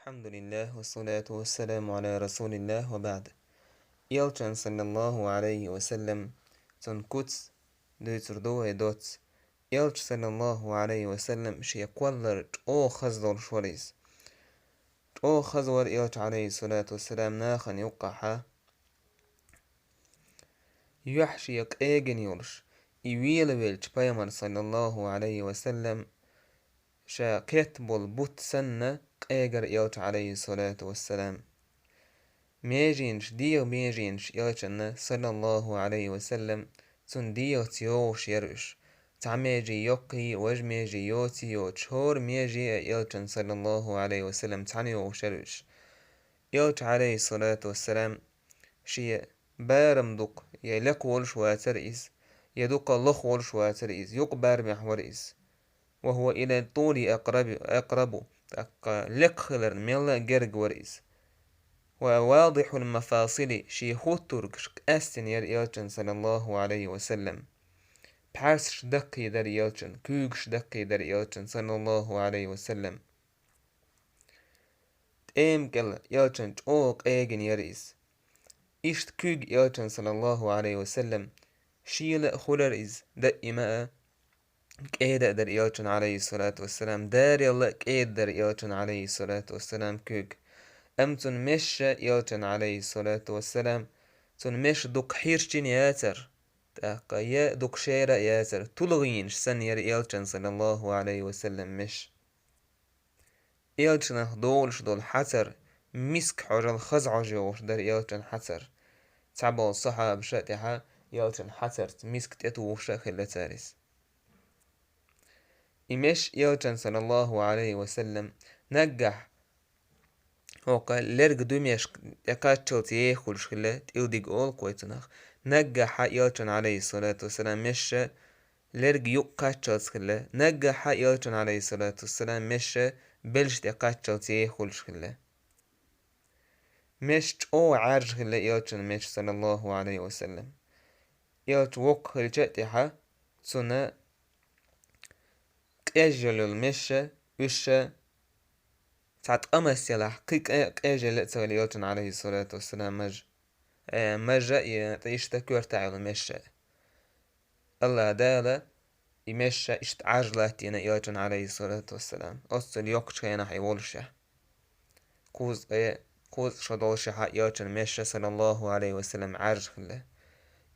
الحمد لله والصلاة والسلام على رسول الله وبعد. Yalçın sallallahu aleyhi ve sellem son kuts dötürdo edot. Yalçı sallallahu aleyhi ve sellem şey kwallar o khazlar şwariz. O khazwar yalç aleyhi salatu vesselam naxan yuqaha. Yuhşi yak egen yolş. İwiyel velç peygamber sallallahu aleyhi ve sellem شاقيت بول بوت سنة قيقر يلت عليه الصلاة والسلام ميجينش ديو ميجينش يلتنا صلى الله عليه وسلم تون ديو تيوش يرش تعميجي يقي وجميجي يوتي يوتشور ميجي يلتن صلى الله عليه وسلم تعنيوش يرش يلت عليه الصلاة والسلام شي بارم دق يلق ولش واترئيس يدق الله ولش واترئيس يقبار محورئيس وهو إلى طول أقرب لك خلر ميلا جرج ورئيس وواضح المفاصل شيخو تركش أستن ير يلچن صلى الله عليه وسلم بحرسش دقي در يلچن كوغش دقي در يلچن صلى الله عليه وسلم تأم كل يلچن چوق ايجن يرئيس إشت كوغ يلچن صلى الله عليه وسلم شيل خلر إز دائما كيدا در يلچن عليه الصلاة والسلام دار يلا كيد در يلچن عليه الصلاة والسلام كوغ أمتن مش يلچن عليه الصلاة والسلام تن مش دق حيرشين ياتر تاقا يا دق شيرا ياتر تلغينش سن ير يلچن صلى الله عليه وسلم مش يلچن دولش دول حتر مسك حجل خزع جوش در يلچن حتر تعبال الصحاب شاتها يلچن حتر مسك تتوش خلتارس إمش يلچن صلى الله عليه وسلم نجح وقال لرق دميش يقاتل تيخل شخلة تيوديق أول كويتناخ نجح يلچن عليه الصلاة والسلام مش لرق يقاتل شخلة نجح يلچن عليه الصلاة والسلام مش بلش يقاتل تيخل شخلة مش أو عارج خلة يلچن مش صلى الله عليه وسلم يلچ وق خلجتها سنة أجل المشة وشة ساعت أمس يلاح قيك أجل تسولي يلچن عليه الصلاة والسلام مج يعيش تكور تعالى المشة الله دالة يمشة اشت عجلات ينا يلچن عليه الصلاة والسلام أصل يوكش ينا حيولشه كوز شدولشه يلچن مشة صلى الله عليه وسلم عرج خله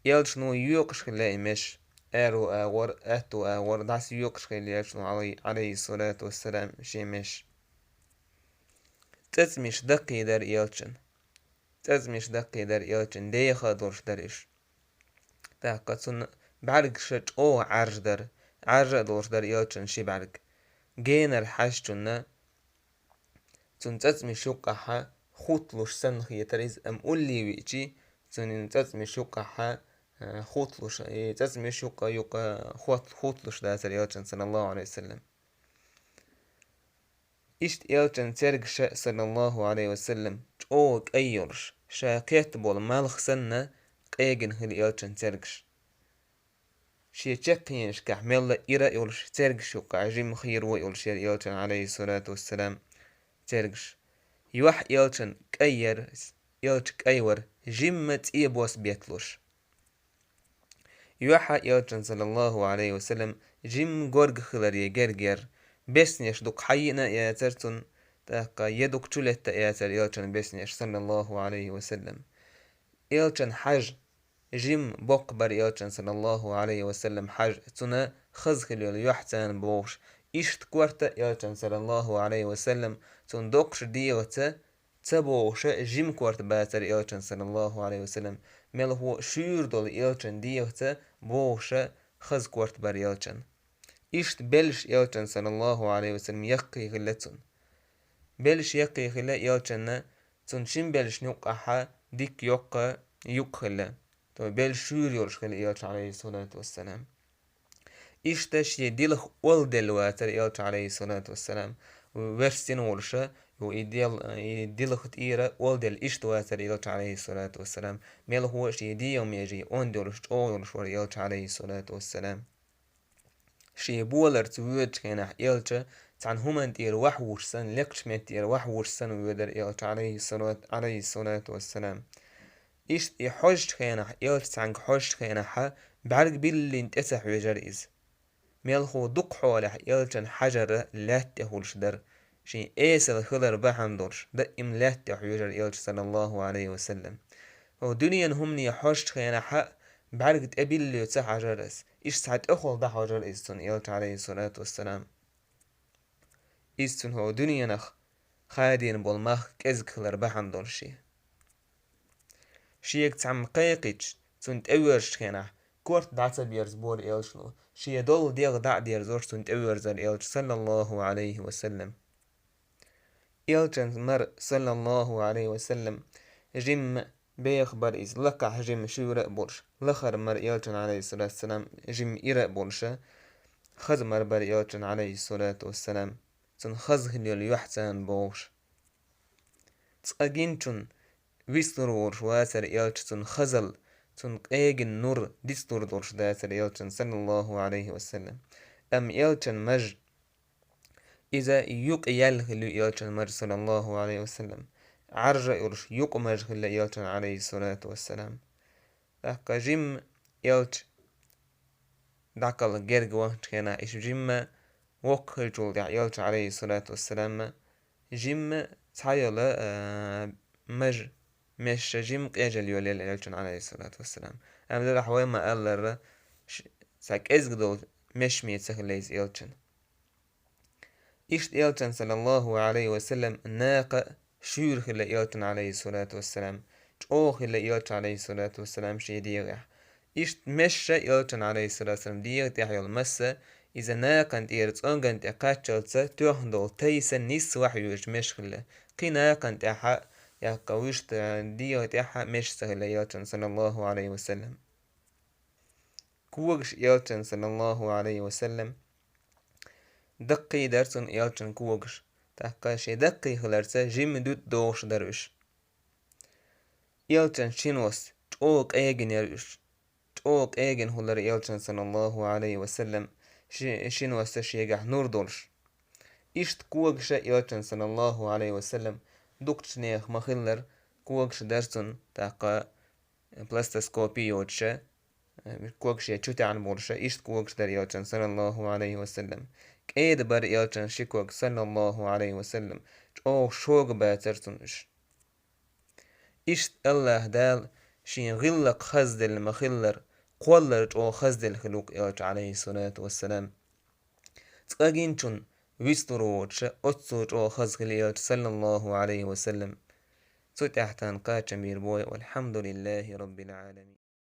يلچن يوكش خله يمش أرو أور أتو أور داس يوكش خله يلچن عليه الصلاة والسلام شيمش تزمش دقي در يلچن تزمش دقي در يلچن ديخا دورش درش تاقتن بعرق شج او عرج دورش در يلچن شي بعرق جينر حاجتنا تن تزمش يقحا خوتلوش سنخي تريز أم أولي ويجي تن تزمش يقحا خوتلوش تزمش يقا خوتلوش داتر يلچن صلى الله عليه وسلم إشت يلچن ترقش صلى الله عليه وسلم چوك أيورش شاكيت بول مالخ سنة قيقن هل يلچن ترقش شي چقينش كحمل إيرا يولش ترقش وقع جيم خير ويولش يلچن عليه الصلاة والسلام ترقش يوح يلچن كأير يلچ كأيور جيمت إيبوس بيتلوش يوح يلچن صلى الله عليه وسلم جيم غورغ خلر يجرجر بسنيش دوك حينا ياترتن تاقا يدوك تولت ياتر يلچن بسنيش صلى الله عليه وسلم يلچن حج جيم بقبر يلچن صلى الله عليه وسلم حج تنا خزخل يحتان بوش إشت كورتا يلچن صلى الله عليه وسلم تن دوكش ديوتا تبوش جيم كورت باتر يلچن صلى الله عليه وسلم مل هو شور دول يلچن ديوتا بوش خز كورت بر يلچن إشت بلش يلچن صلى الله عليه وسلم يقي غلتن بلش يقي غلا يلچن تن شين بلش نقحا ديك يقا يقخلا تو بلش شور يلش غلا يلچن عليه الصلاة والسلام إشتش يديلخ أول دلواتر يلچن عليه الصلاة والسلام ورسين ولشا يديلخ تيرا أول دل إشتواتر يلچن عليه الصلاة والسلام ميل هو شي ديوم يجي أون دلش أو يلش يلچن عليه الصلاة والسلام شي بولر توج كنا يلچ تعن هما تير وحوش سن لقش من تير وحوش سن ويدر إلت عليه الصلاة والسلام إيش يحوش خينا إلت تعنك حوش خينا حا بعرق باللي انتسح ويجرئز ميلخو دق حوالح إلتن حجر لاته الشدر شي إيسل خضر بحندورش دائم لاته ويجر إلت صلى الله عليه وسلم ودنيا همني حوش خينا حا بعرق تقبل اللي يتسح عجرس إيش ساعت أخول ده حجر إستن إلت عليه الصلاة والسلام إستن هو دنيا نخ خادين بالمخ كزكلر بحندورشي شيك تعم قيقيتش تنت أورش خينا كورت دعتا بيرز بور إلشلو شي دول ديغ دع دير زورش تنت أورز الإلش صلى الله عليه وسلم إلشن مر صلى الله عليه وسلم جم بيخبر إز لقع جم شورق برش لخر مر إلشن عليه الصلاة والسلام جم إرق برشة خز مر بر إلشن عليه الصلاة والسلام تن خز هليل يحسن بوش تأجين تن ويسترور واسر إلش تن خزل تن قيجن نور دستور دورش داسر إلشن صلى الله عليه وسلم أم إلشن مج إذا يق يلهل إلشن مج صلى الله عليه وسلم عرج إلش يق مج هل إلشن عليه الصلاة والسلام أحكا جيم إلش دعقل جرق وقت كنا إيش جيم وق هلجول دع إلش عليه الصلاة والسلام جيم تحيل مج مش جيم قيجل يوليل إلشن عليه الصلاة والسلام أم دل حوالي ما قال ساك إزغدول مش ميت سهليز إلشن إيش إلشن صلى الله عليه وسلم ناق شور خلا إلشن عليه الصلاة والسلام جو خلا إلشن عليه الصلاة والسلام شي ديغح إيش مش إلشن عليه الصلاة والسلام ديغ تحيل مسا إذا ناقن تيرت أنغن تقاتشلت تهندل تيسن نيس وحيوش مش خلا قي ناقن تحا يا قويشت ديغ تحا مش سهلا إلشن صلى الله عليه وسلم كوغش إلشن صلى الله عليه وسلم دقي درسن إلشن كوغش تحقاشي دقي خلرسا جيم دوت دوش دروش إلشن شنوس توق ايجن يروش توق ايجن هلر إلشن صلى الله عليه وسلم شنوس شيغح نور دولش إشت كوغش إلشن صلى الله عليه وسلم دوكتش نيخ مخلر كوغش درسن تحقا بلاستسكوبي يوتش كوغش يتشوتي عن بورشة إشت كوغش در إلشن صلى الله عليه وسلم كيد بر إلشن شكوغ صلى الله عليه وسلم جو شوغ باترتنش إشت الله دال شين غلق خزد المخلر قولر جو خزد الخلوق إلش عليه الصلاة والسلام تقاقينشن ويستروش أتسو جو خزد الإلش صلى الله عليه وسلم سوت أحتان قاتش مير بوي والحمد لله رب العالمين.